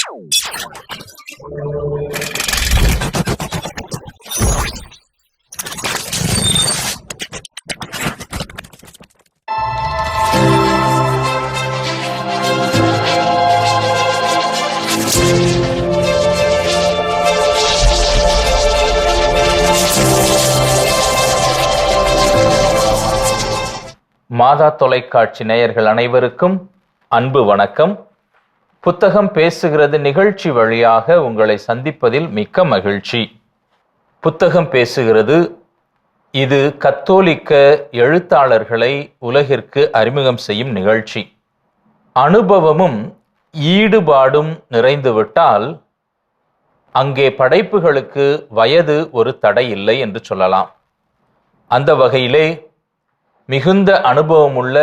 மாதா தொலைக்காட்சி நேயர்கள் அனைவருக்கும் அன்பு வணக்கம். புத்தகம் பேசுகிறது நிகழ்ச்சி வழியாக உங்களை சந்திப்பதில் மிக்க மகிழ்ச்சி. புத்தகம் பேசுகிறது இது கத்தோலிக்க எழுத்தாளர்களை உலகிற்கு அறிமுகம் செய்யும் நிகழ்ச்சி. அனுபவமும் ஈடுபாடும் நிறைந்துவிட்டால் அங்கே படைப்புகளுக்கு வயது ஒரு தடை இல்லை என்று சொல்லலாம். அந்த வகையிலே மிகுந்த அனுபவமுள்ள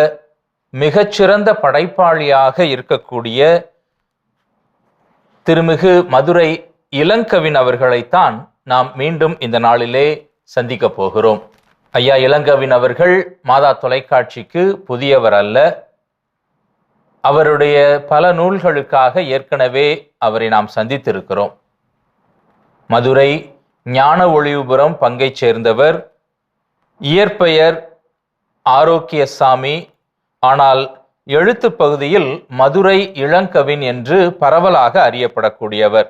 மிகச்சிறந்த படைப்பாளியாக இருக்கக்கூடிய திருமிகு மதுரை இளங்கவின் அவர்களைத்தான் நாம் மீண்டும் இந்த நாளிலே சந்திக்க போகிறோம். ஐயா இளங்கவின் அவர்கள் மாதா தொலைக்காட்சிக்கு புதியவர் அல்ல. அவருடைய பல நூல்களுக்காக ஏற்கனவே அவரை நாம் சந்தித்திருக்கிறோம். மதுரை ஞான ஒளிவுபுரம் பங்கைச் சேர்ந்தவர். இயற்பெயர் ஆரோக்கியசாமி. ஆனால் எழுத்து பகுதியில் மதுரை இளங்கவின் என்று பரவலாக அறியப்படக்கூடியவர்.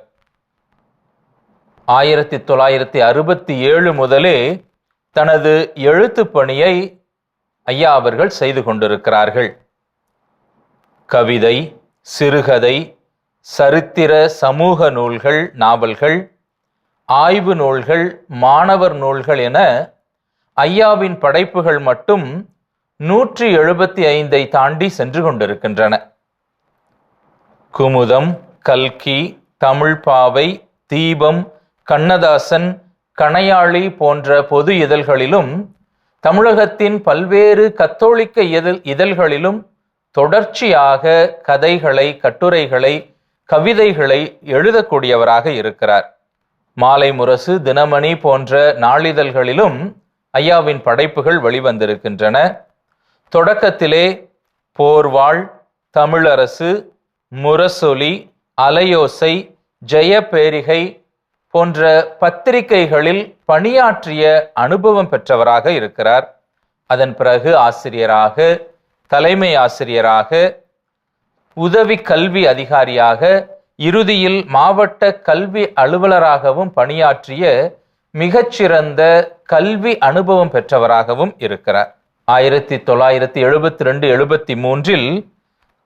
1967 முதலே தனது எழுத்து பணியை ஐயா அவர்கள் செய்து கொண்டிருக்கிறார்கள். கவிதை, சிறுகதை, சரித்திர சமூக நூல்கள், நாவல்கள், ஆய்வு நூல்கள், மாணவர் நூல்கள் என ஐயாவின் படைப்புகள் மட்டும் 175 தாண்டி சென்று கொண்டிருக்கின்றன. குமுதம், கல்கி, தமிழ் பாவை, தீபம், கண்ணதாசன், கணையாழி போன்ற பொது இதழ்களிலும் தமிழகத்தின் பல்வேறு கத்தோலிக்க இதழ்களிலும் தொடர்ச்சியாக கதைகளை, கட்டுரைகளை, கவிதைகளை எழுதக்கூடியவராக இருக்கிறார். மாலை முரசு, தினமணி போன்ற நாளிதழ்களிலும் ஐயாவின் படைப்புகள் வெளிவந்திருக்கின்றன. தொடக்கத்திலே போர்வாள், தமிழரசு, முரசொலி, அலையோசை, ஜெயபேரிகை போன்ற பத்திரிகைகளில் பணியாற்றிய அனுபவம் பெற்றவராக இருக்கிறார். அதன் பிறகு ஆசிரியராக, தலைமை ஆசிரியராக, உதவி கல்வி அதிகாரியாக, இறுதியில் மாவட்ட கல்வி அலுவலராகவும் பணியாற்றிய மிகச்சிறந்த கல்வி அனுபவம் பெற்றவராகவும் இருக்கிறார். 1972-73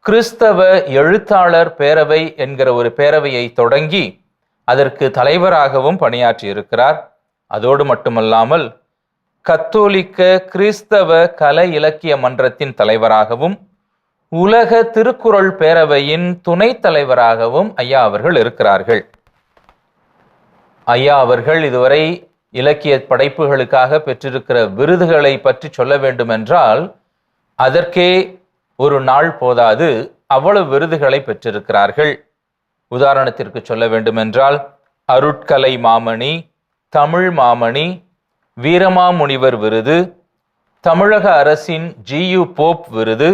கிறிஸ்தவ எழுத்தாளர் பேரவை என்கிற ஒரு பேரவையை தொடங்கி அதற்கு தலைவராகவும் பணியாற்றியிருக்கிறார். அதோடு மட்டுமல்லாமல் கத்தோலிக்க கிறிஸ்தவ கலை இலக்கிய மன்றத்தின் தலைவராகவும் உலக திருக்குறள் பேரவையின் துணைத் தலைவராகவும் ஐயா அவர்கள் இருக்கிறார்கள். ஐயா அவர்கள் இதுவரை இலக்கிய படைப்புகளுக்காக பெற்றிருக்கிற விருதுகளை பற்றி சொல்ல வேண்டுமென்றால் அதற்கே ஒரு நாள் போதாது. அவ்வளவு விருதுகளை பெற்றிருக்கிறார்கள். உதாரணத்திற்கு சொல்ல வேண்டுமென்றால் அருட்கலை மாமணி, தமிழ் மாமணி, வீரமாமுனிவர் விருது, தமிழக அரசின் GU போப் விருது,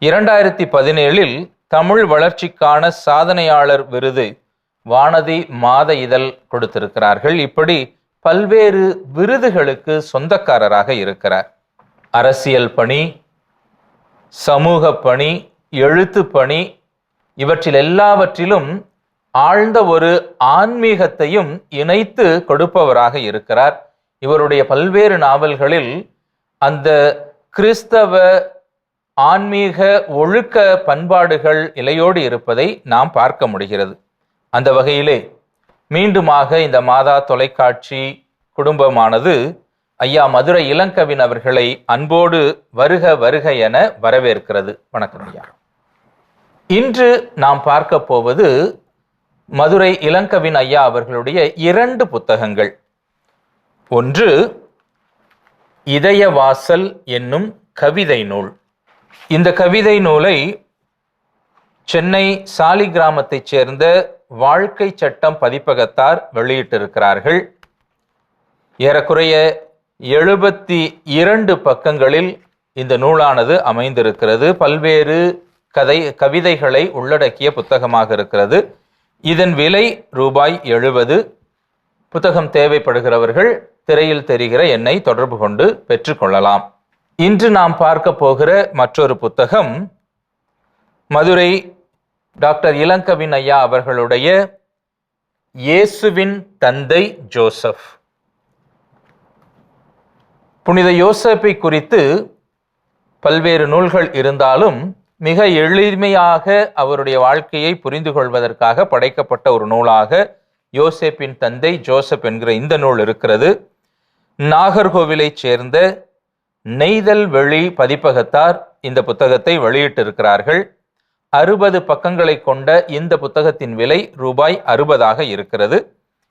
2017 தமிழ் வளர்ச்சிக்கான சாதனையாளர் விருது வானதி மாத இதழ் கொடுத்திருக்கிறார்கள். இப்படி பல்வேறு விருதுகளுக்கு சொந்தக்காரராக இருக்கிறார். அரசியல் பணி, சமூக பணி, எழுத்து பணி இவற்றில் எல்லாவற்றிலும் ஆழ்ந்த ஒரு ஆன்மீகத்தையும் இணைத்து கொடுப்பவராக இருக்கிறார். இவருடைய பல்வேறு நாவல்களில் அந்த கிறிஸ்தவ ஆன்மீக ஒழுக்க பண்பாடுகள் இலையோடு இருப்பதை நாம் பார்க்க முடிகிறது. அந்த வகையிலே மீண்டுமாக இந்த மாதா தொலைக்காட்சி குடும்பமானது ஐயா மதுரை இளங்கவின் அவர்களை அன்போடு வருக வருக என வரவேற்கிறது. வணக்கம் ஐயா. இன்று நாம் பார்க்க போவது மதுரை இளங்கவின் ஐயா அவர்களுடைய 2 புத்தகங்கள். ஒன்று இதயவாசல் என்னும் கவிதை நூல். இந்த கவிதை நூலை சென்னை சாலிகிராமத்தைச் சேர்ந்த வாழ்க்கை சட்டம் பதிப்பகத்தார் வெளியிட்டிருக்கிறார்கள். ஏறக்குறைய 72 பக்கங்களில் இந்த நூலானது அமைந்திருக்கிறது. பல்வேறு கவிதைகளை உள்ளடக்கிய புத்தகமாக இருக்கிறது. இதன் விலை ரூபாய் 70. புத்தகம் தேவைப்படுகிறவர்கள் திரையில் தெரிகிற எண்ணை தொடர்பு கொண்டு பெற்றுக்கொள்ளலாம். இன்று நாம் பார்க்க போகிற மற்றொரு புத்தகம் மதுரை டாக்டர் இளங்கவின் ஐயா அவர்களுடைய இயேசுவின் தந்தை ஜோசப். புனித யோசேப்பை குறித்து பல்வேறு நூல்கள் இருந்தாலும் மிக எளிமையாக அவருடைய வாழ்க்கையை புரிந்து கொள்வதற்காக படைக்கப்பட்ட ஒரு நூலாக யோசேப்பின் தந்தை ஜோசப் என்கிற இந்த நூல் இருக்கிறது. நாகர்கோவிலைச் சேர்ந்த நெய்தல் வெளி பதிப்பகத்தார் இந்த புத்தகத்தை வெளியிட்டிருக்கிறார்கள். 60 பக்கங்களை கொண்ட இந்த புத்தகத்தின் விலை ரூபாய் 60 இருக்கிறது.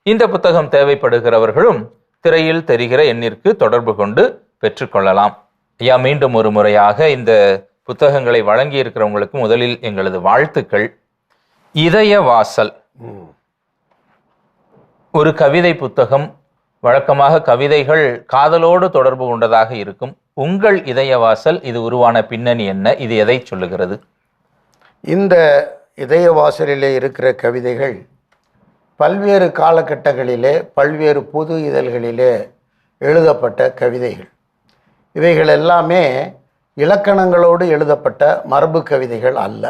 இந்த புத்தகம் தேவைப்படுகிறவர்களும் திரையில் தெரிகிற எண்ணிற்கு தொடர்பு கொண்டு பெற்றுக்கொள்ளலாம். ஐயா, மீண்டும் ஒரு முறையாக இந்த புத்தகங்களை வழங்கி இருக்கிறவங்களுக்கு முதலில் எங்களது வாழ்த்துக்கள். இதய வாசல் ஒரு கவிதை புத்தகம். வழக்கமாக கவிதைகள் காதலோடு தொடர்பு கொண்டதாக இருக்கும். உங்கள் இதய வாசல் இது உருவான பின்னணி என்ன? இது எதை சொல்லுகிறது? இந்த இதய வாசலிலே இருக்கிற கவிதைகள் பல்வேறு காலகட்டங்களிலே பல்வேறு பொது இதழ்களிலே எழுதப்பட்ட கவிதைகள். இவைகள் எல்லாமே இலக்கணங்களோடு எழுதப்பட்ட மரபு கவிதைகள் அல்ல,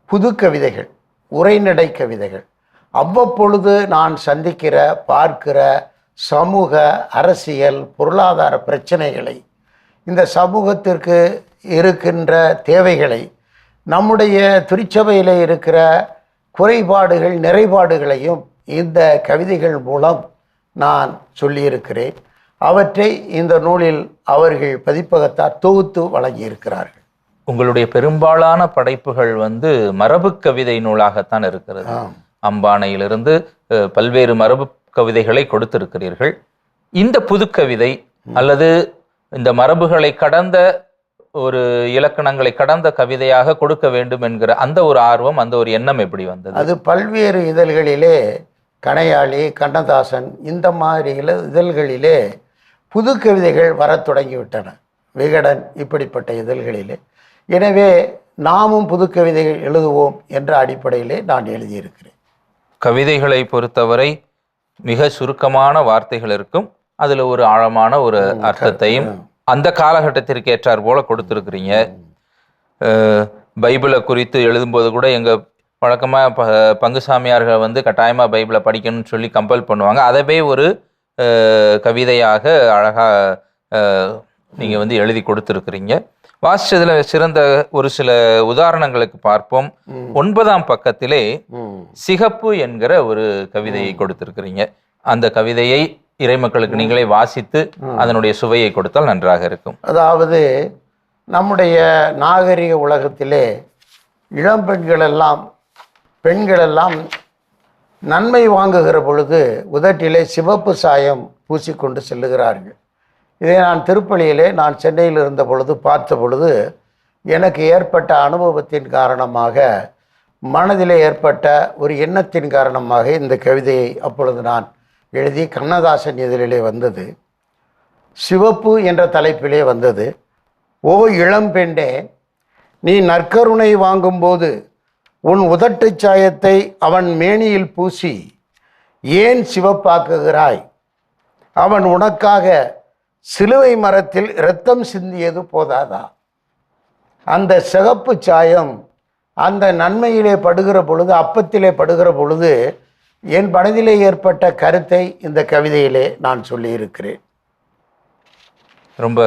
புது கவிதைகள், உரைநடை கவிதைகள். அவ்வப்பொழுது நான் சந்திக்கிற பார்க்கிற சமூக அரசியல் பொருளாதார பிரச்சனைகளை, இந்த சமூகத்திற்கு இருக்கின்ற தேவைகளை, நம்முடைய திருச்சபையில் இருக்கிற குறைபாடுகள் நிறைபாடுகளையும் இந்த கவிதைகள் மூலம் நான் சொல்லியிருக்கிறேன். அவற்றை இந்த நூலில் அவர்கள் பதிப்பகத்தார் தொகுத்து வழங்கியிருக்கிறார்கள். உங்களுடைய பெரும்பாலான படைப்புகள் மரபு கவிதை நூலாகத்தான் இருக்கிறது. அம்பானையிலிருந்து பல்வேறு மரபு கவிதைகளை கொடுத்திருக்கிறீர்கள். இந்த புது கவிதை அல்லது இந்த மரபுகளை கடந்த ஒரு இலக்கணங்களை கடந்த கவிதையாக கொடுக்க வேண்டும் என்கிற அந்த ஒரு ஆர்வம், அந்த ஒரு எண்ணம் எப்படி வந்தது? அது பல்வேறு இதழ்களிலே, கணையாளி, கண்ணதாசன், இந்த மாதிரி இதழ்களிலே புது கவிதைகள் வரத் தொடங்கிவிட்டன. விகடன், இப்படிப்பட்ட இதழ்களிலே. எனவே நாமும் புது கவிதைகள் எழுதுவோம் என்ற அடிப்படையிலே நான் எழுதியிருக்கிறேன். கவிதைகளை பொறுத்தவரை மிக சுருக்கமான வார்த்தைகள் இருக்கும். அதில் ஒரு ஆழமான ஒரு அர்த்தத்தையும் அந்த காலகட்டத்திற்கு ஏற்றார் போல கொடுத்துருக்குறீங்க. பைபிளை குறித்து எழுதும்போது கூட எங்கள் வழக்கமாக பங்குசாமியார்கள் கட்டாயமாக பைபிளை படிக்கணும்னு சொல்லி கம்பல் பண்ணுவாங்க. அதவே ஒரு கவிதையாக அழகாக நீங்கள் எழுதி கொடுத்துருக்குறீங்க. வாசிச்சதுல சிறந்த ஒரு சில உதாரணங்களுக்கு பார்ப்போம். 9ஆம் பக்கத்திலே சிகப்பு என்கிற ஒரு கவிதையை கொடுத்திருக்கிறீங்க. அந்த கவிதையை இறைமக்களுக்கு நீங்களே வாசித்து அதனுடைய சுவையை கொடுத்தால் நன்றாக இருக்கும். அதாவது நம்முடைய நாகரிக உலகத்திலே இளம் பெண்களெல்லாம் நன்மை வாங்குகிற பொழுது உதட்டிலே சிவப்பு சாயம் பூசிக்கொண்டு செல்லுகிறார்கள். இதை நான் திருப்பலியிலே, நான் சென்னையில் இருந்த பொழுது பார்த்த பொழுது எனக்கு ஏற்பட்ட அனுபவத்தின் காரணமாக, மனதிலே ஏற்பட்ட ஒரு எண்ணத்தின் காரணமாக இந்த கவிதையை அப்பொழுது நான் எழுதி கண்ணதாசன் இதழிலே வந்தது. சிவப்பு என்ற தலைப்பிலே வந்தது. ஓ இளம்பெண்ணே, நீ நற்கருணை வாங்கும்போது உன் உதட்டு சாயத்தை அவன் மேனியில் பூசி ஏன் சிவப்பாக்குகிறாய்? அவன் உனக்காக சிலுவை மரத்தில் இரத்தம் சிந்தியது போதாதா? அந்த சிகப்பு சாயம் அந்த நன்மையிலே படுகிற பொழுது, அப்பத்திலே படுகிற பொழுது என் மனதிலே ஏற்பட்ட கருத்தை இந்த கவிதையிலே நான் சொல்லியிருக்கிறேன். ரொம்ப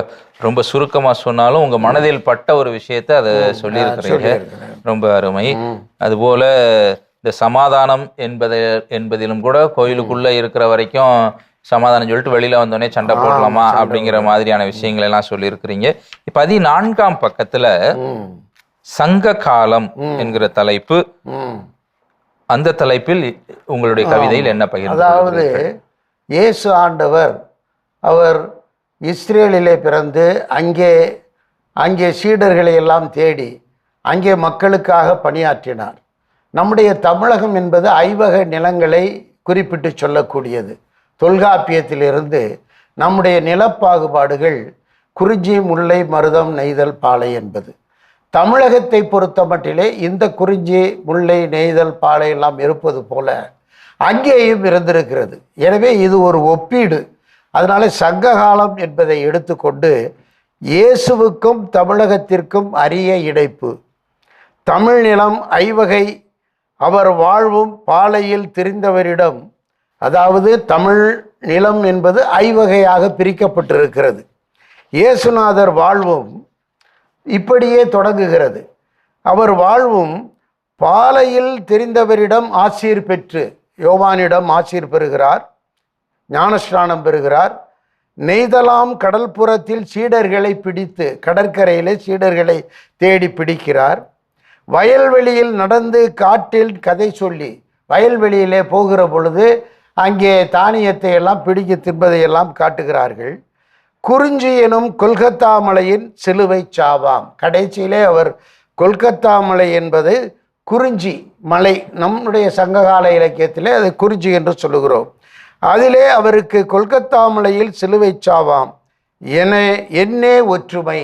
ரொம்ப சுருக்கமாக சொன்னாலும் உங்கள் மனதில் பட்ட ஒரு விஷயத்தை அதை சொல்லியிருக்கிறீங்க. ரொம்ப அருமை. அதுபோல் இந்த சமாதானம் என்பதிலும் கூட கோயிலுக்குள்ளே இருக்கிற வரைக்கும் சமாதானம் சொல்லிட்டு வெளியில் வந்தோடனே சண்டை போடலாமா அப்படிங்கிற மாதிரியான விஷயங்கள் எல்லாம் சொல்லியிருக்கிறீங்க. 14ஆம் பக்கத்தில் சங்க காலம் என்கிற தலைப்பு. அந்த தலைப்பில் உங்களுடைய கவிதையில் என்ன பகிர்ந்து? அதாவது இயேசு ஆண்டவர் அவர் இஸ்ரேலிலே பிறந்து அங்கே சீடர்களை எல்லாம் தேடி அங்கே மக்களுக்காக பணியாற்றினார். நம்முடைய தமிழகம் என்பது ஐவக நிலங்களை குறிப்பிட்டு சொல்லக்கூடியது. தொல்காப்பியத்திலிருந்து நம்முடைய நிலப்பாகுபாடுகள் குறிஞ்சி, முல்லை, மருதம், நெய்தல், பாலை என்பது. தமிழகத்தை பொறுத்த மட்டிலே இந்த குறிஞ்சி, முல்லை, நெய்தல், பாலை எல்லாம் இருப்பது போல அங்கேயும் இருந்திருக்கிறது. எனவே இது ஒரு ஒப்பீடு. அதனால சங்க காலம் என்பதை எடுத்துக்கொண்டு இயேசுவுக்கும் தமிழகத்திற்கும் அரிய இணைப்பு. தமிழ் நிலம் ஐவகை அவர் வாழ்வும் பாலையில் திரிந்தவரிடம், அதாவது தமிழ் நிலம் என்பது ஐவகையாக பிரிக்கப்பட்டிருக்கிறது. இயேசுநாதர் வாழ்வும் இப்படியே தொடங்குகிறது. அவர் வாழ்வும் பாலையில் தெரிந்தவரிடம் ஆசீர் பெற்று, யோவானிடம் ஆசீர் பெறுகிறார், ஞானஸ்நானம் பெறுகிறார். நெய்தலாம் கடல்புறத்தில் சீடர்களை பிடித்து, கடற்கரையிலே சீடர்களை தேடி பிடிக்கிறார். வயல்வெளியில் நடந்து காட்டில் கதை சொல்லி, வயல்வெளியிலே போகிற பொழுது அங்கே தானியத்தை எல்லாம் பிடிக்க தின்பதையெல்லாம் காட்டுகிறார்கள். குறிஞ்சி எனும் கொல்கத்தா மலையின் சிலுவை சாவாம். கடைசியிலே அவர் கொல்கத்தா மலை என்பது குறிஞ்சி மலை, நம்முடைய சங்ககால இலக்கியத்திலே அது குறிஞ்சி என்று சொல்லுகிறோம். அதிலே அவருக்கு கொல்கத்தா மலையில் சிலுவை சாவாம் என்னே ஒற்றுமை.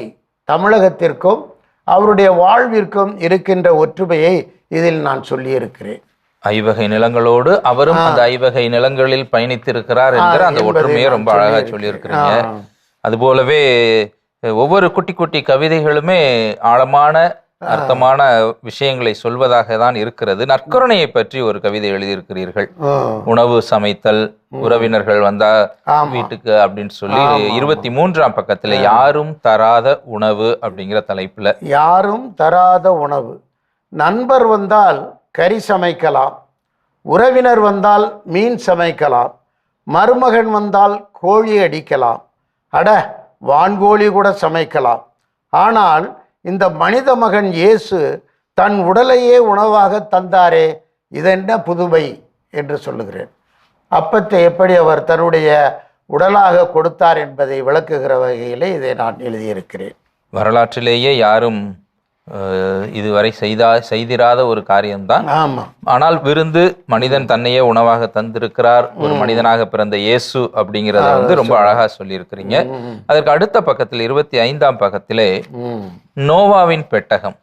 தமிழகத்திற்கும் அவருடைய வாழ்விற்கும் இருக்கின்ற ஒற்றுமையை இதில் நான் சொல்லியிருக்கிறேன். ஐவகை நிலங்களோடு அவரும் அந்த ஐவகை நிலங்களில் பயணித்திருக்கிறார் என்கிற அந்த ஒற்றுமையை ரொம்ப அழகா சொல்லியிருக்கிறீங்க. அதுபோலவே ஒவ்வொரு குட்டி குட்டி கவிதைகளுமே ஆழமான அர்த்தமான விஷயங்களை சொல்வதாக தான் இருக்கிறது. நற்கருணையை பற்றி ஒரு கவிதை எழுதியிருக்கிறீர்கள். உணவு சமைத்தல், உறவினர்கள் வந்தா வீட்டுக்கு அப்படின்னு சொல்லி 23ஆம் பக்கத்துல யாரும் தராத உணவு அப்படிங்கிற தலைப்புல, யாரும் தராத உணவு. நண்பர் வந்தால் கறி சமைக்கலாம், உறவினர் வந்தால் மீன் சமைக்கலாம், மருமகன் வந்தால் கோழி அடிக்கலாம், அட வான்கோழி கூட சமைக்கலாம். ஆனால் இந்த மனித மகன் இயேசு தன் உடலையே உணவாக தந்தாரே, இதென்ன புதுமை என்று சொல்லுகிறேன். அப்பத்தை எப்படி அவர் தன்னுடைய உடலாக கொடுத்தார் என்பதை விளக்குகிற வகையிலே இதை நான் எழுதியிருக்கிறேன். வரலாற்றிலேயே யாரும் இதுவரை செய்திராத ஒரு காரியம்தான். ஆனால் விருந்து, மனிதன் தன்னையே உணவாக தந்திருக்கிறார், ஒரு மனிதனாக பிறந்த இயேசு அப்படிங்கிறத வந்து ரொம்ப அழகா சொல்லி இருக்கிறீங்க. அதற்கு அடுத்த பக்கத்தில் 25ஆம் பக்கத்திலே நோவாவின் பெட்டகம்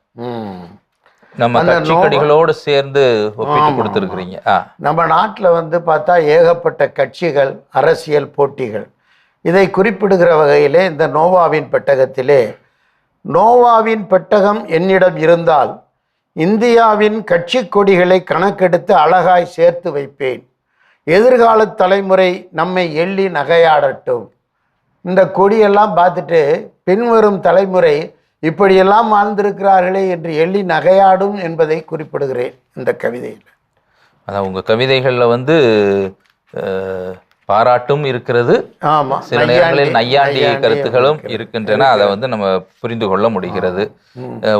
நம்ம கட்சிகளோடு சேர்ந்து ஒப்பிட்டு கொடுத்திருக்கிறீங்க. நம்ம நாட்டில் வந்து பார்த்தா ஏகப்பட்ட கட்சிகள், அரசியல் போட்டிகள். இதை குறிப்பிடுகிற வகையிலே இந்த நோவாவின் பெட்டகத்திலே, நோவாவின் பெட்டகம் என்னிடம் இருந்தால் இந்தியாவின் கட்சி கொடிகளை கணக்கெடுத்து அழகாய் சேர்த்து வைப்பேன். எதிர்கால தலைமுறை நம்மை எள்ளி நகையாடட்டும். இந்த கொடியெல்லாம் பார்த்துட்டு பின்வரும் தலைமுறை இப்படியெல்லாம் வாழ்ந்திருக்கிறார்களே என்று எள்ளி நகையாடும் என்பதை குறிப்பிடுகிறேன் இந்த கவிதையில். அதான் உங்கள் கவிதைகளில் வந்து பாராட்டும் இருக்கிறது, சில நேரங்களில் நையாண்டிய கருத்துகளும் இருக்கின்றன. அதை வந்து நம்ம புரிந்து கொள்ள முடிகிறது.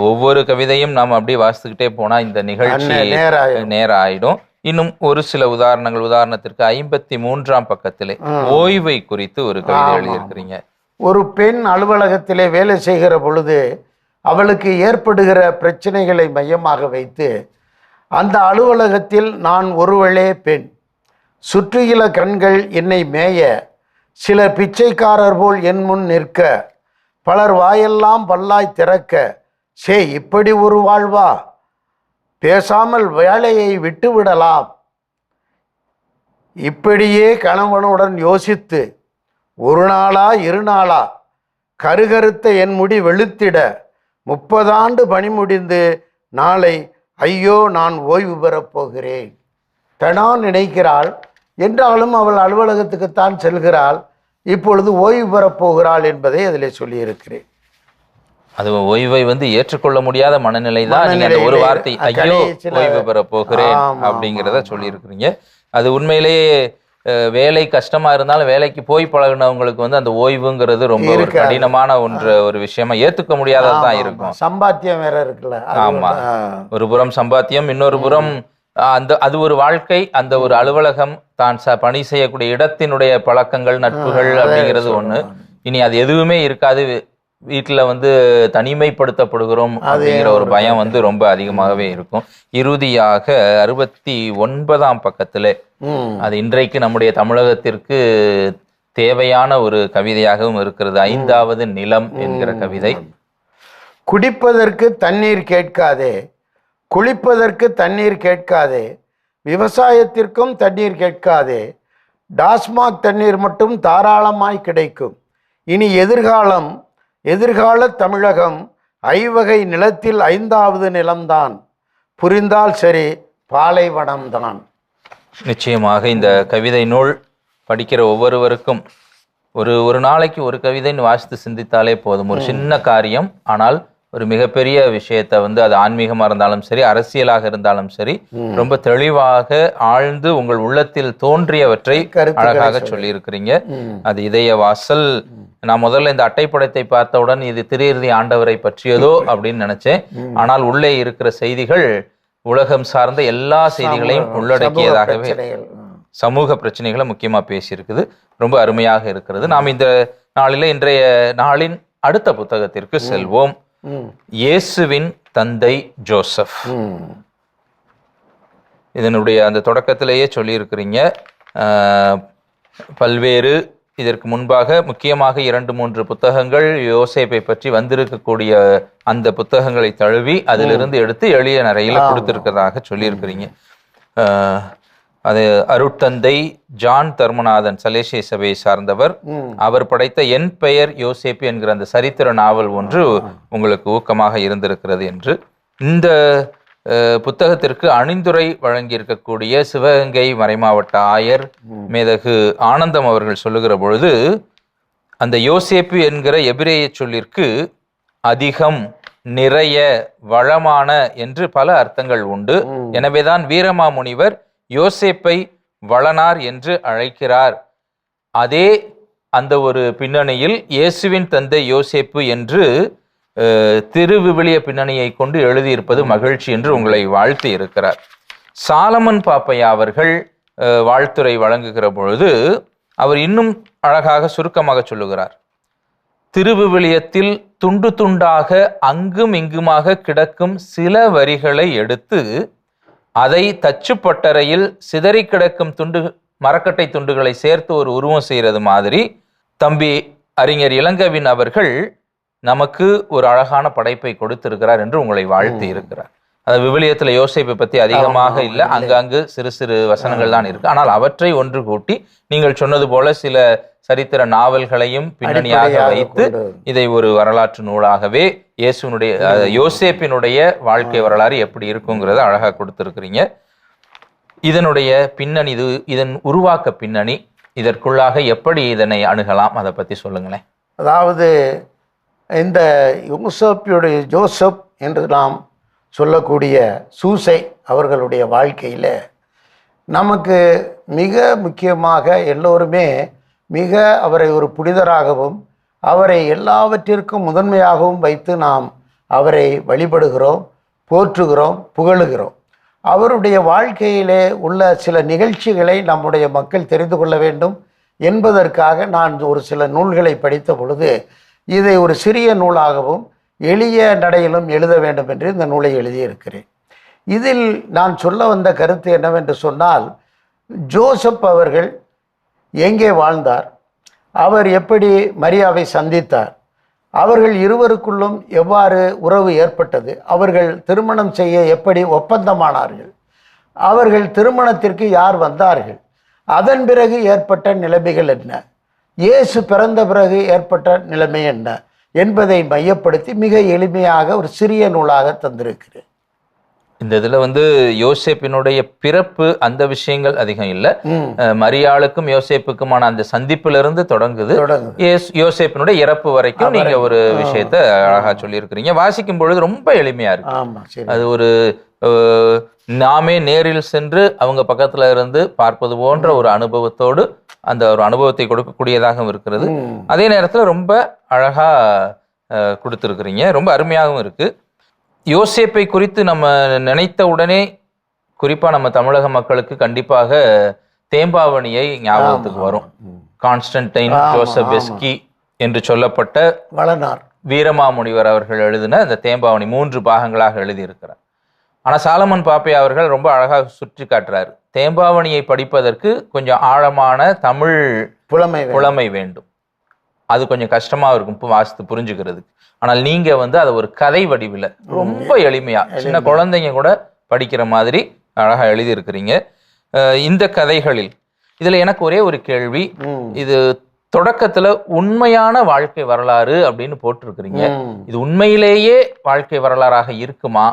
ஒவ்வொரு கவிதையும் நாம் அப்படியே வாசித்துக்கிட்டே போனா இந்த நிகழ்ச்சி நேரம் ஆயிடும். இன்னும் ஒரு சில உதாரணங்கள், உதாரணத்திற்கு 53ஆம் பக்கத்திலே ஓய்வை குறித்து ஒரு கவிதை எழுதியிருக்கிறீங்க. ஒரு பெண் அலுவலகத்திலே வேலை செய்கிற பொழுது அவளுக்கு ஏற்படுகிற பிரச்சனைகளை மையமாக வைத்து, அந்த அலுவலகத்தில் நான் ஒருவளே பெண், சுற்றியுள்ள கண்கள் என்னை மேய, சிலர் பிச்சைக்காரர் போல் என் முன் நிற்க, பலர் வாயெல்லாம் பல்லாய் திறக்க, சே இப்படி ஒரு வாழ்வா, பேசாமல் வேலையை விட்டுவிடலாம். இப்படியே கணவனுடன் யோசித்து ஒரு நாளா இரு நாளா கருகருத்த என் முடி வெளுத்திட 30 ஆண்டு பணி முடிந்து நாளை ஐயோ நான் ஓய்வு பெறப் போகிறேன் தனான் நினைக்கிறாள். என்றாலும் அவள் அலுவலகத்துக்குத்தான் செல்கிறாள், இப்பொழுது ஓய்வு பெறப் போகிறாள் என்பதை அதில் சொல்லியிருக்கிறேன். அது ஓய்வை வந்து ஏற்றுக்கொள்ள முடியாத மனநிலை தான். நீங்க அந்த ஒரு வார்த்தை ஐயோ ஓய்வு பெற போகிறேன் அப்படிங்கிறத சொல்லியிருக்கிறீங்க. அது உண்மையிலேயே வேலை கஷ்டமா இருந்தாலும் வேலைக்கு போய் பழகினவங்களுக்கு வந்து அந்த ஓய்வுங்கிறது ரொம்ப ஒரு கடினமான ஒரு விஷயமா ஏத்துக்க முடியாததான் இருக்கும். சம்பாத்தியம் வேற இருக்குல்ல. ஆமா, ஒரு புறம் சம்பாத்தியம், இன்னொரு புறம் அது ஒரு வாழ்க்கை, அந்த ஒரு அலுவலகம், தான் பணி செய்யக்கூடிய இடத்தினுடைய பழக்கங்கள், நட்புகள் அப்படிங்கிறது ஒண்ணு. இனி அது எதுவுமே இருக்காது, வீட்டில் வந்து தனிமைப்படுத்தப்படுகிறோம் அப்படிங்கிற ஒரு பயம் வந்து ரொம்ப அதிகமாகவே இருக்கும். இறுதியாக 69ஆம் பக்கத்துல அது இன்றைக்கு நம்முடைய தமிழகத்திற்கு தேவையான ஒரு கவிதையாகவும் இருக்கிறது. 5வது நிலம் என்கிற கவிதை. குடிப்பதற்கு தண்ணீர் கேட்காதே, குளிப்பதற்கு தண்ணீர் கேட்காதே, விவசாயத்திற்கும் தண்ணீர் கேட்காதே, டாஸ்மாக் தண்ணீர் மட்டும் தாராளமாய் கிடைக்கும். இனி எதிர்கால தமிழகம் ஐவகை நிலத்தில் 5வது நிலம்தான். புரிந்தால் சரி, பாலைவனம்தான். நிச்சயமாக இந்த கவிதை நூல் படிக்கிற ஒவ்வொருவருக்கும் ஒரு நாளைக்கு ஒரு கவிதைன்னு வாசித்து சிந்தித்தாலே போதும். ஒரு சின்ன காரியம், ஆனால் ஒரு மிகப்பெரிய விஷயத்தை அது ஆன்மீகமா இருந்தாலும் சரி, அரசியலாக இருந்தாலும் சரி, ரொம்ப தெளிவாக ஆழ்ந்து உங்கள் உள்ளத்தில் தோன்றியவற்றை அழகாக சொல்லி இருக்கிறீங்க. அது இதய வாசல். நான் முதல்ல இந்த அட்டைப்படத்தை பார்த்தவுடன் இது திரு ஆண்டவரை பற்றியதோ அப்படின்னு நினைச்சேன். ஆனால் உள்ளே இருக்கிற செய்திகள் உலகம் சார்ந்த எல்லா செய்திகளையும் உள்ளடக்கியதாகவே, சமூக பிரச்சனைகளை முக்கியமா பேசியிருக்குது. ரொம்ப அருமையாக இருக்கிறது. நாம் இந்த இன்றைய நாளின் அடுத்த புத்தகத்திற்கு செல்வோம். இயேசுவின் தந்தை ஜோசப். இதனுடைய அந்த தொடக்கத்திலேயே சொல்லியிருக்கிறீங்க. பல்வேறு இதற்கு முன்பாக முக்கியமாக 2-3 புத்தகங்கள் யோசேப்பை பற்றி வந்திருக்கக்கூடிய அந்த புத்தகங்களை தழுவி அதிலிருந்து எடுத்து எளிய நிறையில கொடுத்திருக்கிறதாக சொல்லியிருக்கிறீங்க. அது அருட்தந்தை ஜான் தர்மநாதன் சலேசிய சபையை சார்ந்தவர். அவர் படைத்த என் பெயர் யோசேப்பு என்கிற அந்த சரித்திர நாவல் ஒன்று உங்களுக்கு ஊக்கமாக இருந்திருக்கிறது என்று இந்த புத்தகத்திற்கு அணிந்துரை வழங்கியிருக்கக்கூடிய சிவகங்கை மறைமாவட்ட ஆயர் மேதகு ஆனந்தம் அவர்கள் சொல்லுகிற பொழுது, அந்த யோசேப்பு என்கிற எபிரேய சொல்லிற்கு அதிகம், நிறைய, வளமான என்று பல அர்த்தங்கள் உண்டு. எனவேதான் வீரமாமுனிவர் யோசேப்பை வளனார் என்று அழைக்கிறார். அதே அந்த ஒரு பின்னணியில் இயேசுவின் தந்தை யோசேப்பு என்று திருவிவிலிய பின்னணியை கொண்டு எழுதியிருப்பது மகிழ்ச்சி என்று உங்களை வாழ்த்தி இருக்கிறார். சாலமன் பாப்பையா அவர்கள் வாழ்த்துரை வழங்குகிற பொழுது அவர் இன்னும் அழகாக சுருக்கமாக சொல்லுகிறார். திருவிவிலியத்தில் துண்டு துண்டாக அங்கும் இங்குமாக கிடக்கும் சில வரிகளை எடுத்து அதை தச்சுப்பட்டறையில் சிதறி கிடக்கும் மரக்கட்டை துண்டுகளை சேர்த்து ஒரு உருவம் செய்கிறது மாதிரி தம்பி அறிஞர் இளங்கவின் அவர்கள் நமக்கு ஒரு அழகான படைப்பை கொடுத்திருக்கிறார் என்று உங்களை வாழ்த்தி இருக்கிறார். அது விவிலியத்துல யோசேப்பை பத்தி அதிகமாக இல்லை, அங்காங்கு சிறு சிறு வசனங்கள் தான் இருக்கு. ஆனால் அவற்றை ஒன்று கூட்டி நீங்கள் சொன்னது போல சில சரித்திர நாவல்களையும் பின்னணியாக வைத்து இதை ஒரு வரலாற்று நூலாகவே யோசேப்பினுடைய வாழ்க்கை வரலாறு எப்படி இருக்குங்கிறத அழகாக கொடுத்திருக்கிறீங்க. இதனுடைய பின்னணி, இதன் உருவாக்க பின்னணி, இதற்குள்ளாக எப்படி இதனை அணுகலாம், அதை பத்தி சொல்லுங்களேன். அதாவது இந்த ஜோசப் என்று நாம் சொல்லக்கூடிய சூசை அவர்களுடைய வாழ்க்கையில் நமக்கு மிக முக்கியமாக எல்லோருமே மிக அவரை ஒரு புனிதராகவும் அவரை எல்லாவற்றிற்கும் முதன்மையாகவும் வைத்து நாம் அவரை வழிபடுகிறோம், போற்றுகிறோம், புகழுகிறோம். அவருடைய வாழ்க்கையிலே உள்ள சில நிகழ்ச்சிகளை நம்முடைய மக்கள் தெரிந்து கொள்ள வேண்டும் என்பதற்காக நான் ஒரு சில நூல்களை படித்த பொழுது இதை ஒரு சிறிய நூலாகவும் எளிய நடையிலும் எழுத வேண்டும் என்று இந்த நூலை எழுதியிருக்கிறேன். இதில் நான் சொல்ல வந்த கருத்து என்னவென்று சொன்னால், ஜோசப் அவர்கள் எங்கே வாழ்ந்தார், அவர் எப்படி மரியாவை சந்தித்தார், அவர்கள் இருவருக்குள்ளும் எவ்வாறு உறவு ஏற்பட்டது, அவர்கள் திருமணம் செய்ய எப்படி ஒப்பந்தமானார்கள், அவர்கள் திருமணத்திற்கு யார் வந்தார்கள், அதன் பிறகு ஏற்பட்ட நிலைமைகள் என்ன, இயேசு பிறந்த பிறகு ஏற்பட்ட நிலைமை என்ன என்பதை மையப்படுத்தி மிக எளிமையாக ஒரு சிறிய நூலாக தந்திருக்கிறேன். இந்த இதுல யோசேப்பினுடைய பிறப்பு அந்த விஷயங்கள் அதிகம் இல்லை. மரியாளுக்கும் யோசேப்புக்குமான அந்த சந்திப்பிலிருந்து தொடங்குது. யோசேப்பினுடைய இறப்பு வரைக்கும் நீங்க ஒரு விஷயத்த அழகா சொல்லி இருக்கிறீங்க. வாசிக்கும் பொழுது ரொம்ப எளிமையா இருக்கு. அது ஒரு நாமே நேரில் சென்று அவங்க பக்கத்துல இருந்து பார்ப்பது போன்ற ஒரு அனுபவத்தோடு அந்த ஒரு அனுபவத்தை கொடுக்கக்கூடியதாகவும் இருக்கிறது. அதே நேரத்துல ரொம்ப அழகா கொடுத்துருக்கிறீங்க, ரொம்ப அருமையாகவும் இருக்கு. யோசேப்பை குறித்து நம்ம நினைத்த உடனே குறிப்பா நம்ம தமிழக மக்களுக்கு கண்டிப்பாக தேம்பாவணியை ஞாபகத்துக்கு வரும். கான்ஸ்டன்டைன் ஜோசபெஸ்கி என்று சொல்லப்பட்ட வளனார் வீரமாமுனிவர் அவர்கள் எழுதின அந்த தேம்பாவணி 3 பாகங்களாக எழுதியிருக்கிறார். ஆனா சாலமன் பாப்பையா அவர்கள் ரொம்ப அழகாக சுற்றி காட்டுறாரு. தேம்பாவணியை படிப்பதற்கு கொஞ்சம் ஆழமான தமிழ் புலமை வேண்டும். அது கொஞ்சம் கஷ்டமா இருக்கும் வாசித்து புரிஞ்சுக்கிறதுக்கு. ஆனால் நீங்க வந்து அதை ஒரு கதை வடிவில் ரொம்ப எளிமையா சின்ன குழந்தைங்க கூட படிக்கிற மாதிரி அழகா எழுதியிருக்கிறீங்க. இந்த கதைகளில் இதுல எனக்கு ஒரே ஒரு கேள்வி, இது தொடக்கத்துல உண்மையான வாழ்க்கை வரலாறு அப்படின்னு போட்டிருக்கிறீங்க. இது உண்மையிலேயே வாழ்க்கை வரலாறாக இருக்குமா,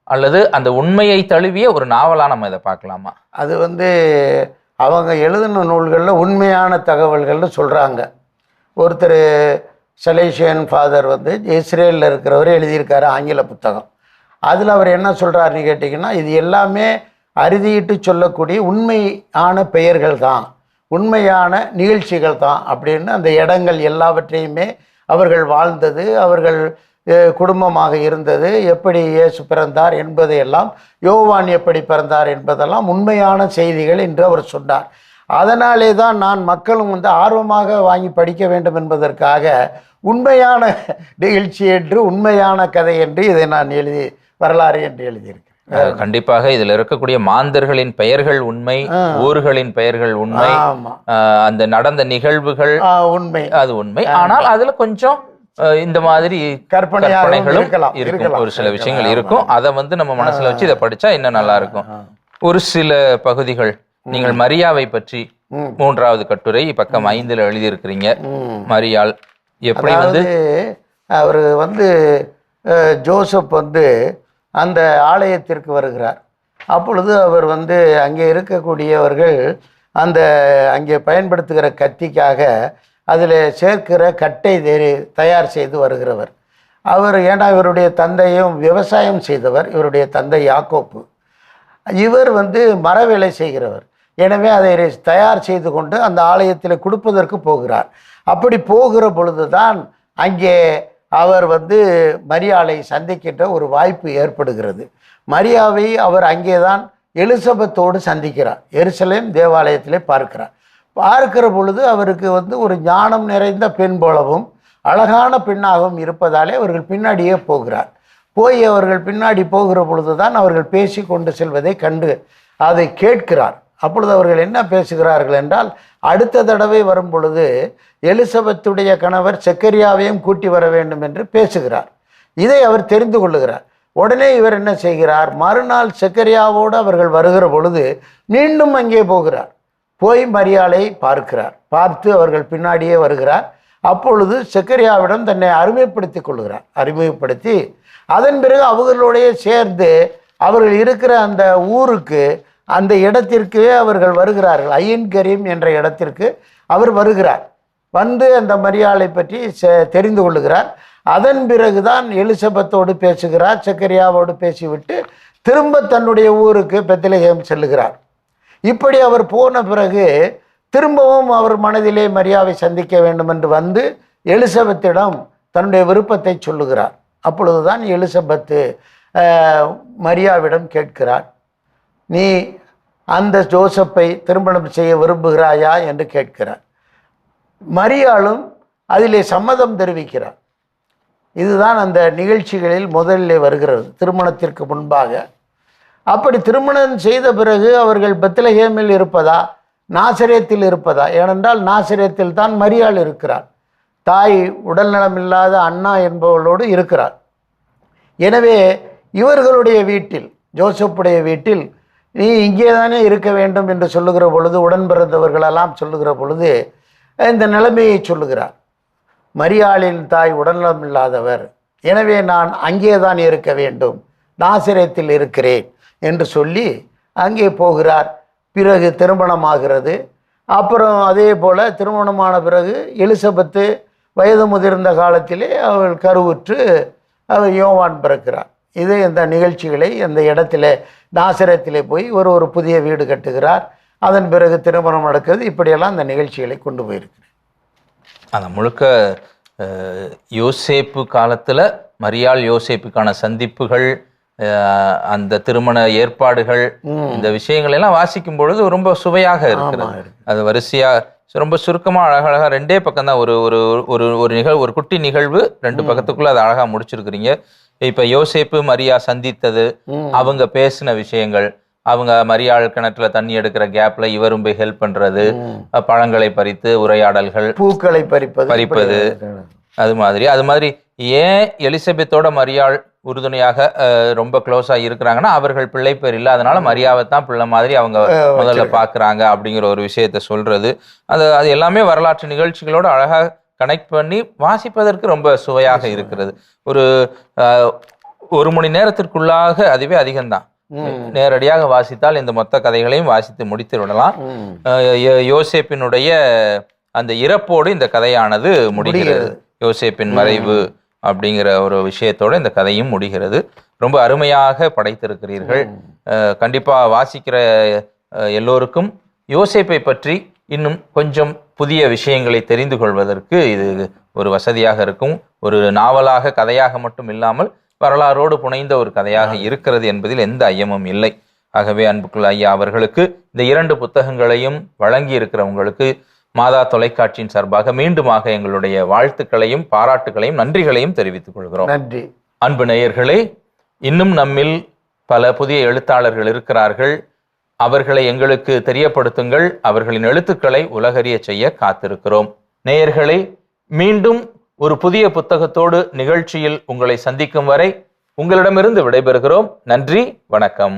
அல்லது அந்த உண்மையை தழுவிய ஒரு நாவலா நம்ம இதை பார்க்கலாமா? அது வந்து அவங்க எழுதின நூல்களில் உண்மையான தகவல்கள்னு சொல்கிறாங்க. ஒருத்தர் சலேஷியன் ஃபாதர் வந்து இஸ்ரேலில் இருக்கிறவர் எழுதியிருக்காரு ஆங்கில புத்தகம். அதில் அவர் என்ன சொல்கிறாருன்னு கேட்டிங்கன்னா, இது எல்லாமே அறுதியிட்டு சொல்லக்கூடிய உண்மையான பெயர்கள் தான், உண்மையான நிகழ்ச்சிகள் தான் அப்படின்னு அந்த இடங்கள் எல்லாவற்றையுமே அவர்கள் வாழ்ந்தது, அவர்கள் குடும்பமாக இருந்தது, எப்படி இயேசு பிறந்தார் என்பதையெல்லாம், யோவான் எப்படி பிறந்தார் என்பதெல்லாம் உண்மையான செய்திகள் என்று அவர் சொன்னார். அதனாலே தான் நான் மக்களும் வந்து ஆர்வமாக வாங்கி படிக்க வேண்டும் என்பதற்காக உண்மையான நிகழ்ச்சி என்று, உண்மையான கதை என்று இதை நான் வரலாறு என்று எழுதியிருக்கேன். கண்டிப்பாக இதுல இருக்கக்கூடிய மாந்தர்களின் பெயர்கள் உண்மை, ஊர்களின் பெயர்கள் உண்மை, அந்த நடந்த நிகழ்வுகள் உண்மை, அது உண்மை. ஆனால் அதுல கொஞ்சம் இந்த மாதிரி கற்பனைகளும் இருக்கும், ஒரு சில விஷயங்கள் இருக்கும். அதை வந்து நம்ம மனசுல வச்சு இதை படிச்சா இன்னும் நல்லா இருக்கும். ஒரு சில பகுதிகள் நீங்கள் மரியாவை பற்றி 3வது கட்டுரை பக்கம் 5 எழுதியிருக்கிறீங்க. மரியாள் எப்படி வந்து அவர் வந்து ஜோசப் வந்து அந்த ஆலயத்திற்கு வருகிறார். அப்பொழுது அவர் வந்து அங்கே இருக்கக்கூடியவர்கள் அந்த அங்கே பயன்படுத்துகிற கத்திக்காக அதில் சேர்க்கிற கட்டை தயார் செய்து வருகிறவர். அவர் ஏன்னா இவருடைய தந்தையும் விவசாயம் செய்தவர், இவருடைய தந்தை யாக்கோப்பு. இவர் வந்து மர வேலை செய்கிறவர். எனவே அதை தயார் செய்து கொண்டு அந்த ஆலயத்தில் கொடுப்பதற்கு போகிறார். அப்படி போகிற பொழுது தான் அங்கே அவர் வந்து மரியாளை சந்திக்கின்ற ஒரு வாய்ப்பு ஏற்படுகிறது. மரியாவை அவர் அங்கே தான் எலிசபெத்தோடு சந்திக்கிறார். எருசலேம் தேவாலயத்திலே பார்க்கிற பொழுது அவருக்கு வந்து ஒரு ஞானம் நிறைந்த பெண் போலவும் அழகான பெண்ணாகவும் இருப்பதாலே அவர்கள் பின்னாடியே போகிறார். அவர்கள் பின்னாடி போகிற பொழுது தான் அவர்கள் பேசி கொண்டு செல்வதை கண்டு அதை கேட்கிறார். அப்பொழுது அவர்கள் என்ன பேசுகிறார்கள் என்றால், அடுத்த தடவை வரும் பொழுது எலிசபெத்துடைய கணவர் செக்கரியாவையும் கூட்டி வர வேண்டும் என்று பேசுகிறார். இதை அவர் தெரிந்து கொள்ளுகிறார். உடனே இவர் என்ன செய்கிறார், மறுநாள் செக்கரியாவோடு அவர்கள் வருகிற பொழுது மீண்டும் அங்கே போகிறார். மரியாளை பார்த்து அவர்கள் பின்னாடியே வருகிறார். அப்பொழுது செக்கரியாவிடம் தன்னை அறிமுகப்படுத்தி அதன் பிறகு அவர்களுடைய சேர்ந்து அவர்கள் இருக்கிற அந்த ஊருக்கு, அந்த இடத்திற்கு அவர்கள் வருகிறார்கள். ஐயன்கரீம் என்ற இடத்திற்கு அவர் வருகிறார். வந்து அந்த மரியாளை பற்றி தெரிந்து கொள்ளுகிறார். அதன் பிறகுதான் எலிசபெத்தோடு பேசுகிறார். செக்கரியாவோடு பேசிவிட்டு திரும்ப தன்னுடைய ஊருக்கு பெத்லகேம் செல்லுகிறார். இப்படி அவர் போன பிறகு திரும்பவும் அவர் மனதிலே மரியாவை சந்திக்க வேண்டும் என்று வந்து எலிசபெத்திடம் தன்னுடைய விருப்பத்தை சொல்லுகிறார். அப்பொழுதுதான் எலிசபெத்து மரியாவிடம் கேட்கிறார், நீ அந்த ஜோசப்பை திருமணம் செய்ய விரும்புகிறாயா என்று கேட்கிறார். மரியாளும் அதிலே சம்மதம் தெரிவிக்கிறார். இதுதான் அந்த நிகழ்ச்சிகளில் முதலில் வருகிறது திருமணத்திற்கு முன்பாக. அப்படி திருமணம் செய்த பிறகு அவர்கள் பெத்லகேமில் இருப்பதா, நாசரேத்தில் இருப்பதா? ஏனென்றால் நாசரேத்தில் தான் மரியாள் இருக்கிறார். தாய் உடல்நலமில்லாத அண்ணா என்பவர்களோடு இருக்கிறார். எனவே இவர்களுடைய வீட்டில், ஜோசப்புடைய வீட்டில் நீ இங்கே தானே இருக்க வேண்டும் என்று சொல்லுகிற பொழுது, உடன் பிறந்தவர்களெல்லாம் சொல்லுகிற பொழுது இந்த நிலைமையை சொல்லுகிறார். மரியாளின் தாய் உடல்நலம் இல்லாதவர், எனவே நான் அங்கே தான் இருக்க வேண்டும், நாசரேத்தில் இருக்கிறேன் என்று சொல்லி அங்கே போகிறார். பிறகு திருமணமாகிறது. அப்புறம் அதே போல் திருமணமான பிறகு எலிசபெத்து வயது முதிர்ந்த காலத்திலே அவள் கருவுற்று அவர் யோவான் பிறக்கிறார். இது இந்த நிகழ்ச்சிகளை அந்த இடத்துல நாசரேத்திலே போய் ஒரு புதிய வீடு கட்டுகிறார். அதன் பிறகு திருமணம் நடக்குது. இப்படியெல்லாம் அந்த நிகழ்ச்சிகளை கொண்டு போயிருக்கிறேன். அந்த முழுக்க யோசேப்பு காலத்தில் மரியாள் யோசேப்புக்கான சந்திப்புகள், அந்த திருமண ஏற்பாடுகள், இந்த விஷயங்கள் எல்லாம் வாசிக்கும் பொழுது ரொம்ப சுவையாக இருக்கிறது. அது வரிசையா ரொம்ப சுருக்கமா அழகழகா 2 பக்கம் தான், ஒரு நிகழ்வு, ஒரு குட்டி நிகழ்வு 2 பக்கத்துக்குள்ள அதை அழகா முடிச்சிருக்கிறீங்க. இப்ப யோசேப்பு மரியா சந்தித்தது, அவங்க பேசின விஷயங்கள், அவங்க மரியாள் கிணற்றுல தண்ணி எடுக்கிற கேப்ல இவரும் போய் ஹெல்ப் பண்றது, பழங்களை பறித்து உரையாடல்கள், பூக்களை பறிப்பது, அது மாதிரி ஏன் எலிசபெத்தோட மரியாள் உறுதுணையாக ரொம்ப க்ளோஸா இருக்கிறாங்கன்னா, அவர்கள் பிள்ளை பேர் இல்லாதனால மரியாவை தான் பிள்ளை மாதிரி அவங்க முதல்ல பாக்குறாங்க அப்படிங்கிற ஒரு விஷயத்த சொல்றது. அது எல்லாமே வரலாற்று நிகழ்ச்சிகளோட அழகா கனெக்ட் பண்ணி வாசிப்பதற்கு ரொம்ப சுவையாக இருக்கிறது. ஒரு மணி நேரத்திற்குள்ளாக அதுவே அதிகம்தான். நேரடியாக வாசித்தால் இந்த மொத்த கதைகளையும் வாசித்து முடித்து விடலாம். யோசேப்பினுடைய அந்த இறப்போடு இந்த கதையானது முடிகிறது. யோசேப்பின் மறைவு அப்படிங்கிற ஒரு விஷயத்தோட இந்த கதையும் முடிகிறது. ரொம்ப அருமையாக படைத்திருக்கிறீர்கள். கண்டிப்பா வாசிக்கிற எல்லோருக்கும் யோசேப்பை பற்றி இன்னும் கொஞ்சம் புதிய விஷயங்களை தெரிந்து கொள்வதற்கு இது ஒரு வசதியாக இருக்கும். ஒரு நாவலாக கதையாக மட்டும் இல்லாமல் வரலாறோடு புனைந்த ஒரு கதையாக இருக்கிறது என்பதில் எந்த ஐயமும் இல்லை. ஆகவே அன்புக்குள்ள ஐயா அவர்களுக்கு இந்த 2 புத்தகங்களையும் வழங்கி இருக்கிறவங்களுக்கு மாதா தொலைக்காட்சியின் சார்பாக மீண்டுமாக எங்களுடைய வாழ்த்துக்களையும் பாராட்டுகளையும் நன்றிகளையும் தெரிவித்துக் கொள்கிறோம். நன்றி. அன்பு நேயர்களே, இன்னும் நம்மில் பல புதிய எழுத்தாளர்கள் இருக்கிறார்கள். அவர்களை எங்களுக்கு தெரியப்படுத்துங்கள். அவர்களின் எழுத்துக்களை உலகறிய செய்ய காத்திருக்கிறோம். நேயர்களே, மீண்டும் ஒரு புதிய புத்தகத்தோடு நிகழ்ச்சியில் உங்களை சந்திக்கும் வரை உங்களிடமிருந்து விடைபெறுகிறோம். நன்றி, வணக்கம்.